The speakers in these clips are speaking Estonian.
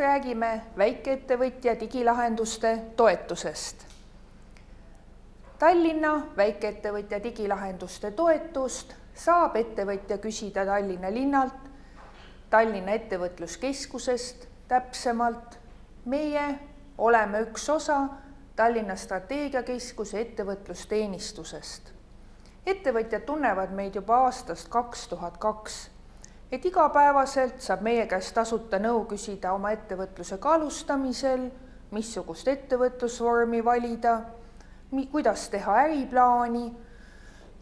räägime väikeettevõtja digilahenduste toetusest. Tallinna väikeettevõtja digilahenduste toetust saab ettevõtja küsida Tallinna linnalt, Tallinna ettevõtluskeskusest täpsemalt. Meie oleme üks osa Tallinna strateegiakeskuse ettevõtlusteenistusest. Ettevõtjad tunnevad meid juba aastast 2002, et igapäevaselt saab meie käest tasuta nõu küsida oma ettevõtluse alustamisel, missugust ettevõtlusvormi valida, kuidas teha äriplaani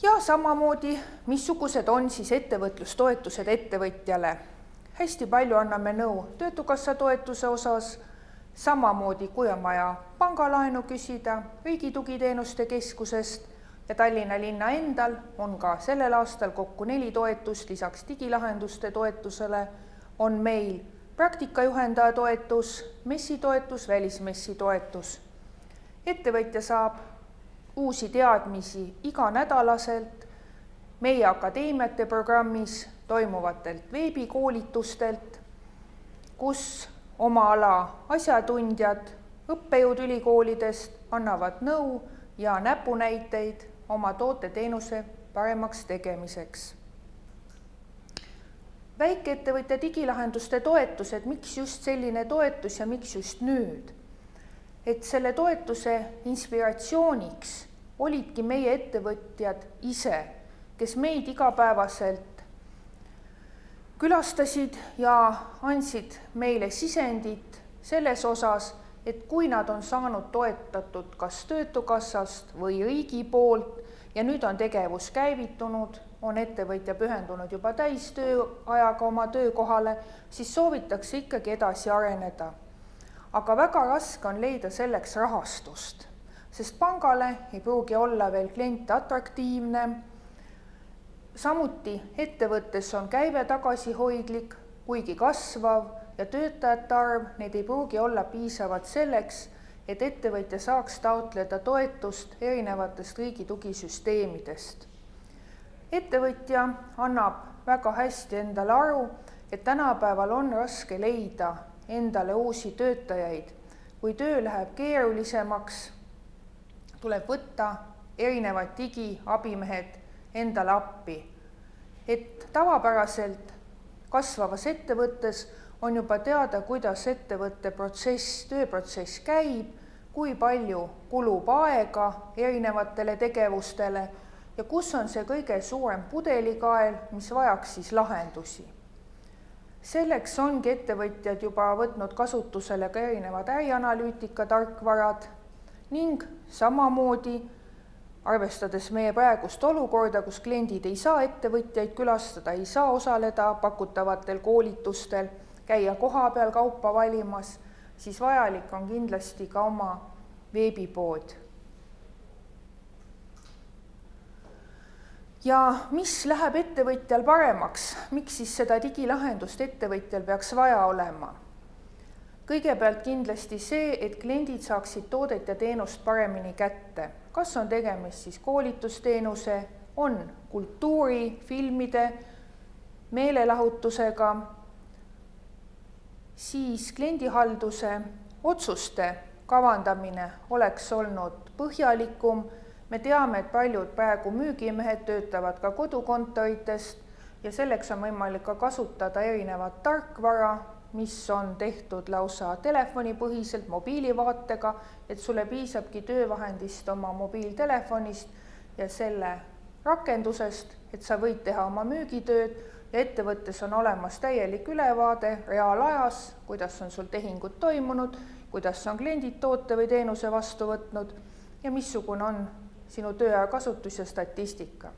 ja samamoodi, missugused on siis ettevõtlustoetused ettevõtjale. Hästi palju anname nõu töötukassa toetuse osas, samamoodi kui on vaja pangalaenu küsida Riigi Tugiteenuste Keskusest ja Tallinna linna endal on ka sellel aastal kokku 4 toetust, lisaks digilahenduste toetusele on meil praktikajuhendaja toetus, messitoetus, välismessi toetus. Ettevõtja saab uusi teadmisi iganädalaselt meie akadeemiate programmis toimuvatelt veebikoolitustelt, kus oma ala asjatundjad, õppejõud ülikoolidest annavad nõu ja näpunäiteid oma toote-teenuse paremaks tegemiseks. Väikeettevõtja digilahenduste toetused, miks just selline toetus ja miks just nüüd? Et selle toetuse inspiratsiooniks olidki meie ettevõtjad ise, kes meid igapäevaselt külastasid ja andsid meile sisendit selles osas, et kui nad on saanud toetatud kas töötukassast või riigi poolt ja nüüd on tegevus käivitunud, on ettevõtja pühendunud juba täistööajaga oma töökohale, siis soovitakse ikkagi edasi areneda. Aga väga raske on leida selleks rahastust, sest pangale ei pruugi olla veel klient atraktiivne. Samuti ettevõttes on käive tagasihoidlik, kuigi kasvav ja töötajate arv, need ei pruugi olla piisavad selleks, et ettevõtja saaks taotleda toetust erinevatest riigi tugisüsteemidest. Ettevõtja annab väga hästi endale aru, et tänapäeval on raske leida endale uusi töötajaid. Kui töö läheb keerulisemaks, tuleb võtta erinevad digiabimehed endale appi. Et tavapäraselt kasvavas ettevõttes on juba teada, kuidas ettevõtte tööprotsess käib, kui palju kulub aega erinevatele tegevustele ja kus on see kõige suurem pudelikael, mis vajaks siis lahendusi. Selleks ongi ettevõtjad juba võtnud kasutusele ka erinevad ärianalüütika tarkvarad ning samamoodi, arvestades meie praegust olukorda, kus kliendid ei saa ettevõtjaid külastada, ei saa osaleda pakutavatel koolitustel, käia kohapeal kaupa valimas, siis vajalik on kindlasti ka oma veebipood. Ja mis läheb ettevõtjal paremaks? Miks siis seda digilahendust ettevõtjal peaks vaja olema? Kõigepealt kindlasti see, et kliendid saaksid toodet ja teenust paremini kätte. Kas on tegemist siis koolitusteenuse, on kultuuri, filmide, meelelahutusega, siis kliendihalduse otsuste kavandamine oleks olnud põhjalikum. Me teame, et paljud praegu müügimehed töötavad ka kodukontoritest ja selleks on võimalik ka kasutada erinevat tarkvara, mis on tehtud lausa telefonipõhiselt, mobiilivaatega, et sulle piisabki töövahendist oma mobiiltelefonist ja selle rakendusest, et sa võid teha oma müügitööd ja ettevõttes on olemas täielik ülevaade reaalajas, kuidas on sul tehingud toimunud, kuidas on kliendid toote või teenuse vastu võtnud ja missugune on sinu tööaja kasutus ja statistika.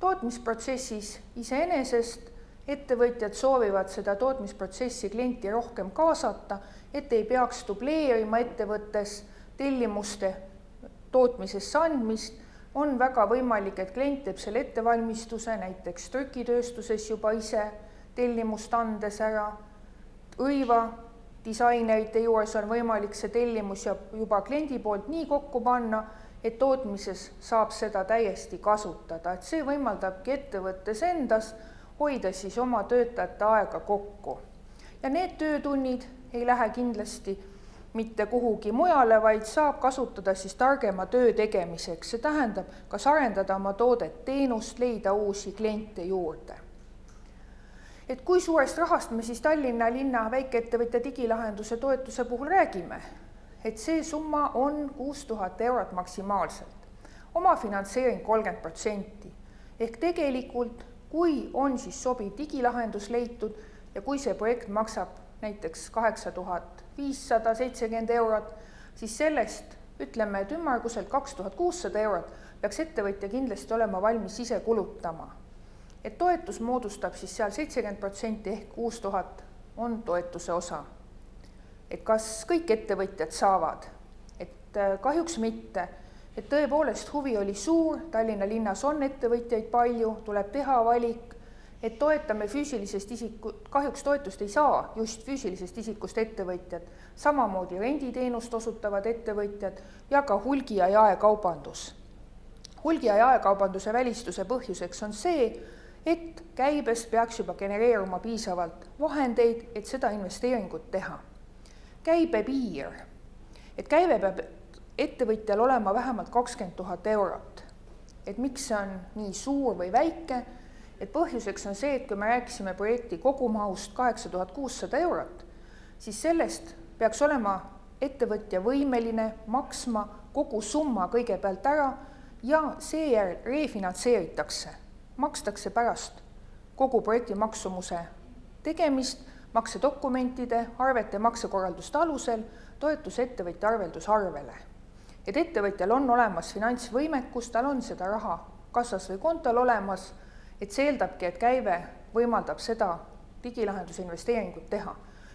Tootmisprotsessis iseenesest ettevõtjad soovivad seda tootmisprotsessi klienti rohkem kaasata, et ei peaks dubleerima ettevõttes tellimuste tootmisesse andmist. On väga võimalik, et klient teeb selle ettevalmistuse näiteks trükitööstuses juba ise tellimust andes ära. Õiva disainerite juures on võimalik see tellimus juba kliendi poolt nii kokku panna, et tootmises saab seda täiesti kasutada. Et see võimaldabki ettevõttes endas hoida siis oma töötajate aega kokku. Ja need töötunnid, ei lähe kindlasti mitte kuhugi mujale, vaid saab kasutada siis targema töö tegemiseks. See tähendab, kas arendada oma toodet, teenust, leida uusi kliente juurde. Et kui suurest rahast me siis Tallinna linna väikeettevõtja digilahenduse toetuse puhul räägime? Et see summa on 6000 eurot maksimaalselt. Omafinantseering 30%. Ehk tegelikult, kui on siis sobiv digilahendus leitud ja kui see projekt maksab näiteks 8570 eurot, siis sellest, ütleme, et ümmarguselt 2600 eurot peaks ettevõtja kindlasti olema valmis ise kulutama. Et toetus moodustab siis seal 70% ehk 6000 on toetuse osa. Et kas kõik ettevõtjad saavad? Et kahjuks mitte. Et tõepoolest huvi oli suur, Tallinna linnas on ettevõtjaid palju, tuleb teha valik, et toetame füüsilisest isikut, kahjuks toetust ei saa just füüsilisest isikust ettevõtjad, samamoodi renditeenust osutavad ettevõtjad ja ka hulgi- ja jaekaubandus. Hulgi- ja jaekaubanduse välistuse põhjuseks on see, et käibest peaks juba genereeruma piisavalt vahendeid, et seda investeeringut teha. Käibepiir, et käive peab ettevõtjal olema vähemalt 20 000 eurot. Et miks see on nii suur või väike? Et põhjuseks on see, et kui me rääkisime projekti kogumahust 8600 eurot, siis sellest peaks olema ettevõtja võimeline maksma kogu summa kõigepealt ära ja seejärel refinantseeritakse. Makstakse pärast kogu projekti maksumuse tegemist, maksedokumentide, arvete maksekorralduste alusel, toetus ettevõtja arveldusarvele. Et ettevõtjal on olemas finantsvõimekus, tal on seda raha kassas või kontol olemas, et see eeldabki, et käive võimaldab seda digilahenduse investeeringut teha.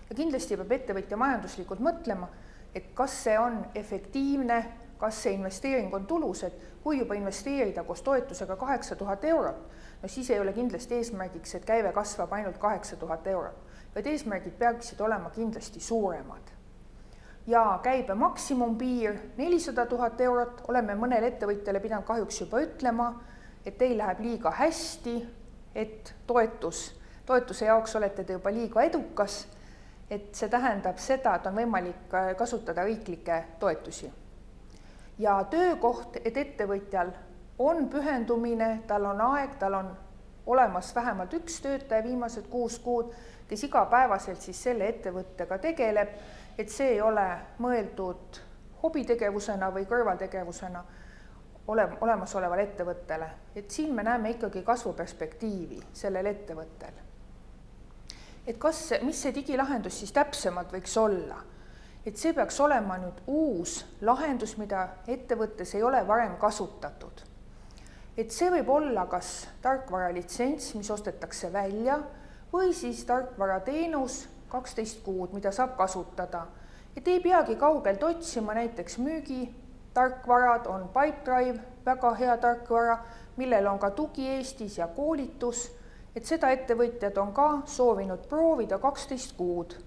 Ja kindlasti peab ettevõtja majanduslikult mõtlema, et kas see on efektiivne, kas see investeering on tulus, et kui juba investeerida koos toetusega 8000 eurot, no siis ei ole kindlasti eesmärgiks, et käive kasvab ainult 8000 eurot, vaid eesmärgid peaksid olema kindlasti suuremad. Ja käibe maksimumpiir 400 000 eurot, oleme mõnele ettevõtjale pidanud kahjuks juba ütlema, et teil läheb liiga hästi, et toetuse jaoks olete te juba liiga edukas, et see tähendab seda, et on võimalik kasutada riiklikke toetusi. Ja töökoht, et ettevõtjal on pühendumine, tal on aeg, tal on olemas vähemalt üks töötaja viimased 6 kuud, kes igapäevaselt siis selle ettevõttega tegeleb, et see ei ole mõeldud hobitegevusena või kõrvaltegevusena olemasoleval ettevõttele. Et siin me näeme ikkagi kasvuperspektiivi sellel ettevõttel. Et mis see digilahendus siis täpsemalt võiks olla? Et see peaks olema nüüd uus lahendus, mida ettevõttes ei ole varem kasutatud. Et see võib olla kas tarkvara litsents, mis ostetakse välja, või siis tarkvara teenus 12 kuud, mida saab kasutada. Et ei peagi kaugelt otsima, näiteks müügitarkvarad on Pipedrive, väga hea tarkvara, millel on ka tugi Eestis ja koolitus, et seda ettevõtjad on ka soovinud proovida 12 kuud.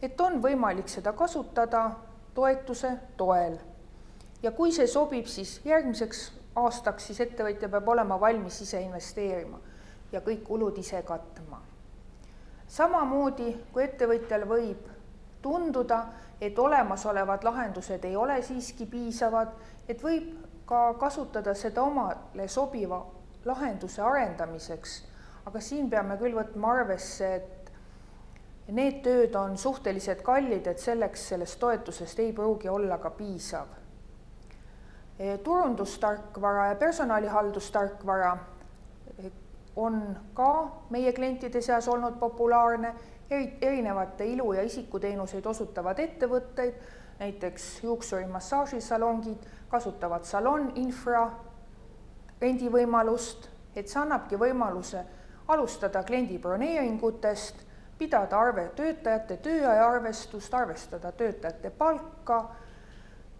Et on võimalik seda kasutada toetuse toel. Ja kui see sobib, siis järgmiseks aastaks siis ettevõtja peab olema valmis ise investeerima ja kõik kulud ise katma. Samamoodi, kui ettevõtjal võib tunduda, et olemasolevad lahendused ei ole siiski piisavad, et võib ka kasutada seda omale sobiva lahenduse arendamiseks, aga siin peame küll võtma arvesse, et need tööd on suhteliselt kallid, et sellest toetusest ei pruugi olla ka piisav. Turundustarkvara ja personalihaldustarkvara on ka meie klientide seas olnud populaarne, erinevate ilu- ja isikuteenuseid osutavad ettevõtteid, näiteks juuksuri massaažisalongid kasutavad salon-infra rendivõimalust, et see annabki võimaluse alustada kliendi broneeringutest, pidada töötajate tööaja arvestust, arvestada töötajate palka.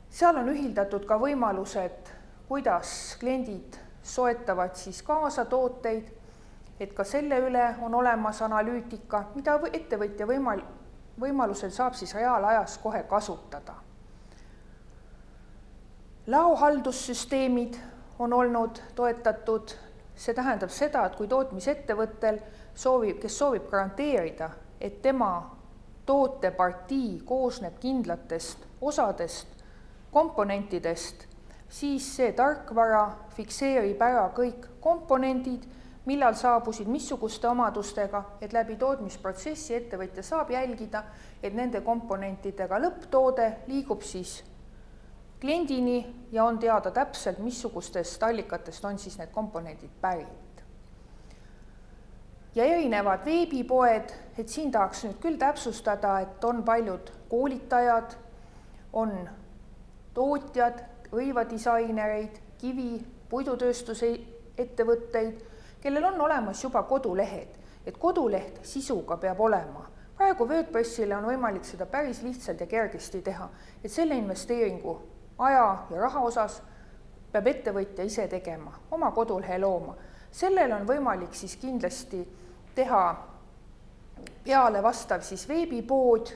Seal on ühildatud ka võimalused, kuidas kliendid soetavad siis kaasa tooteid, et ka selle üle on olemas analüütika, mida ettevõtja võimalusel saab siis reaalajas kohe kasutada. Laohaldussüsteemid on olnud toetatud, see tähendab seda, et kui tootmisettevõttel kes soovib garanteerida, et tema tootepartii koosneb kindlatest osadest, komponentidest, siis see tarkvara fikseerib ära kõik komponendid, millal saabusid missuguste omadustega, et läbi tootmisprotsessi ettevõtja saab jälgida, et nende komponentidega lõpptoode liigub siis kliendini ja on teada täpselt, missugustest allikatest on siis need komponendid pärit. Ja erinevad veebipoed, et siin tahaks nüüd küll täpsustada, et on paljud koolitajad, on tootjad, õivadisainereid, kivi, puidutööstuse ettevõtteid, kellel on olemas juba kodulehed, et koduleht sisuga peab olema. Praegu WordPressile on võimalik seda päris lihtsalt ja kergesti teha, et selle investeeringu aja ja raha osas peab ettevõtja ise tegema, oma kodulehe looma. Sellel on võimalik siis kindlasti teha peale vastav siis veebipood,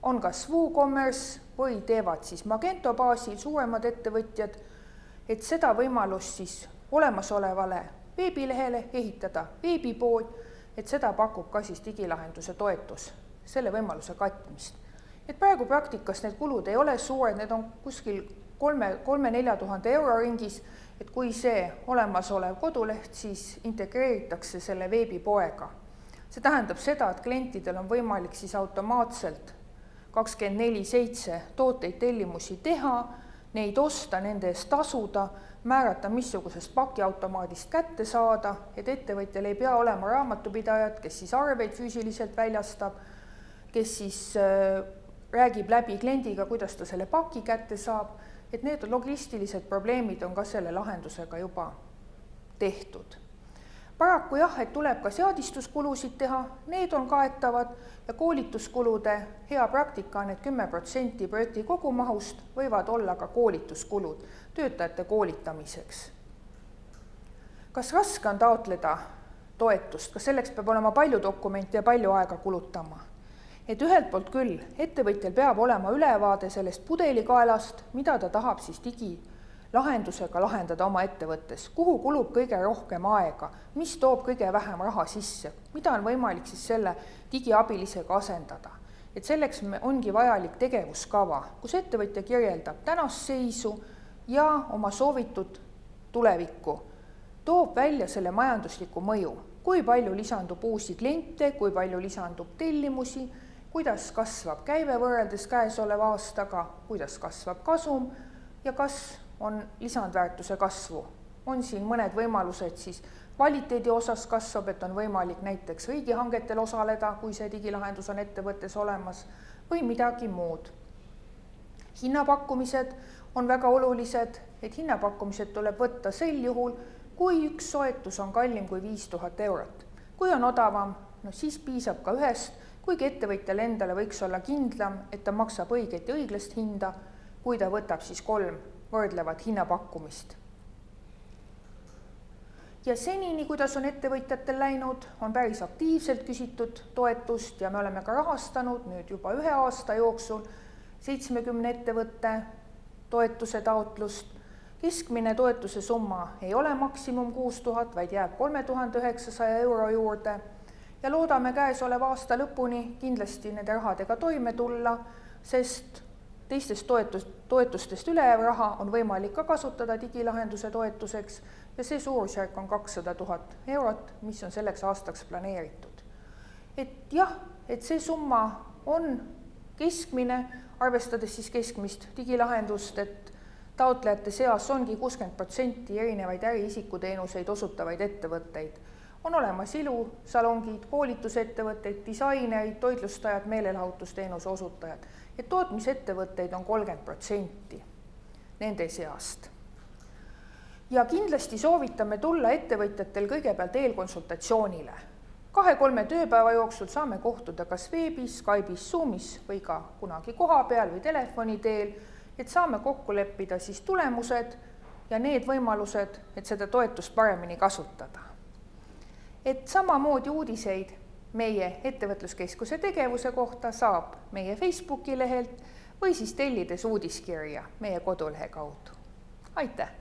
on kas WooCommerce või teevad siis Magento baasil suuremad ettevõtjad, et seda võimalust siis olemasolevale veebilehele ehitada veebipood, et seda pakub ka siis digilahenduse toetus, selle võimaluse katmist. Et praegu praktikas need kulud ei ole suured, need on kuskil 3-4 000 euro ringis, et kui see olemasolev koduleht siis integreeritakse selle veebipoega. See tähendab seda, et klientidel on võimalik siis automaatselt 24/7 tooteid tellimusi teha, neid osta, nende eest tasuda, määrata missugusest pakiautomaadist kätte saada, et ettevõtjal ei pea olema raamatupidajat, kes siis arveid füüsiliselt väljastab, kes siis räägib läbi kliendiga, kuidas ta selle paki kätte saab, et need logistilised probleemid on ka selle lahendusega juba tehtud. Paraku jah, et tuleb ka seadistuskulusid teha, need on kaetavad ja koolituskulude hea praktika on, et 10% projekti kogumahust võivad olla ka koolituskulud töötajate koolitamiseks. Kas raske on taotleda toetust, kas selleks peab olema palju dokumente ja palju aega kulutama? Et ühelt poolt küll, ettevõtjal peab olema ülevaade sellest pudelikaelast, mida ta tahab siis digilahendusega lahendada oma ettevõttes, kuhu kulub kõige rohkem aega, mis toob kõige vähem raha sisse, mida on võimalik siis selle digiabilisega asendada. Et selleks ongi vajalik tegevuskava, kus ettevõtja kirjeldab tänast seisu ja oma soovitud tulevikku, toob välja selle majandusliku mõju, kui palju lisandub uusi kliente, kui palju lisandub tellimusi, kuidas kasvab käive võrreldes käesoleva aastaga, kuidas kasvab kasum ja kas on lisandväärtuse kasvu. On siin mõned võimalused siis kvaliteedi osas kasvab, et on võimalik näiteks riigihangetel osaleda, kui see digilahendus on ettevõttes olemas, või midagi muud. Hinnapakkumised on väga olulised, et hinnapakkumised tuleb võtta sel juhul, kui üks soetus on kallim kui 5000 eurot. Kui on odavam, siis piisab ka ühest, kuigi ettevõtjal endale võiks olla kindlam, et ta maksab õiget ja õiglast hinda, kui ta võtab siis 3 võrdlevat hinnapakkumist. Ja senini, kuidas on ettevõtjatel läinud, on päris aktiivselt küsitud toetust ja me oleme ka rahastanud nüüd juba 1 aasta jooksul 70 ettevõtte toetuse taotlust. Keskmine toetuse summa ei ole maksimum 6000, vaid jääb 3900 euro juurde ja loodame käesoleva aasta lõpuni kindlasti nende rahadega toime tulla, sest teistest toetustest ülejääv raha on võimalik ka kasutada digilahenduse toetuseks ja see suurusjärk on 200 000 eurot, mis on selleks aastaks planeeritud. Et jah, et see summa on keskmine, arvestades siis keskmist digilahendust, et taotlejate seas ongi 60% erinevaid äriisikuteenuseid osutavaid ettevõtteid. On olemas ilusalongid, koolitusettevõtteid, disainerid, toitlustajad, meelelahutusteenuse osutajad. Et tootmisettevõtteid on 30% nende seast. Ja kindlasti soovitame tulla ettevõtjatel kõigepealt eelkonsultatsioonile. 2-3 tööpäeva jooksul saame kohtuda kas veebis, Skype'is, Zoomis või ka kunagi koha peal või telefoni teel, et saame kokku leppida siis tulemused ja need võimalused, et seda toetust paremini kasutada. Et samamoodi uudiseid meie ettevõtluskeskuse tegevuse kohta saab meie Facebooki lehelt või siis tellides uudiskirja meie kodulehe kaudu. Aitäh!